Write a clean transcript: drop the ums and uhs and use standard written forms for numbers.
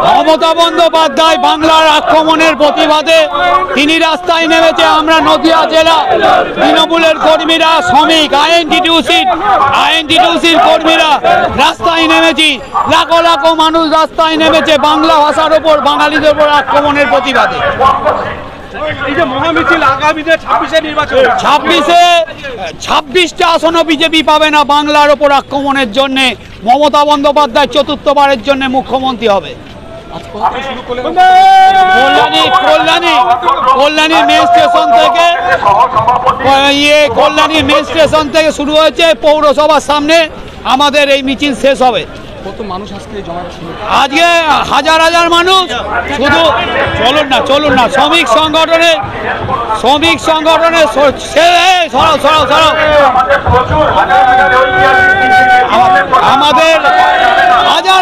মমতা বন্দ্যোপাধ্যায় বাংলার আক্রমণের প্রতিবাদে তিনি রাস্তায় নেমেছে। আমরা নদিয়া জেলা তৃণমূলের কর্মীরা, শ্রমিক, আইএনটিটিউসির কর্মীরা রাস্তায় নেমেছি। লাখো লাখো মানুষ রাস্তায় নেমেছে বাংলা ভাষার ওপর, বাঙালিদের ওপর আক্রমণের প্রতিবাদে। এই যে মহামিছিল আগামীতে 26-এ নির্বাচন, 26টা আসনও বিজেপি পাবে না। বাংলার ওপর আক্রমণের জন্য মমতা বন্দ্যোপাধ্যায় চতুর্থবারের জন্য মুখ্যমন্ত্রী হবে। কল্যাণী মেন স্টেশন থেকে শুরু হয়েছে, পৌরসভার সামনে আমাদের এই মিছিল শেষ হবে। কত মানুষ আজকে জমা ছিল? আজকে হাজার হাজার মানুষ। শুধু চলুন না শ্রমিক সংগঠনে আমাদের হাজার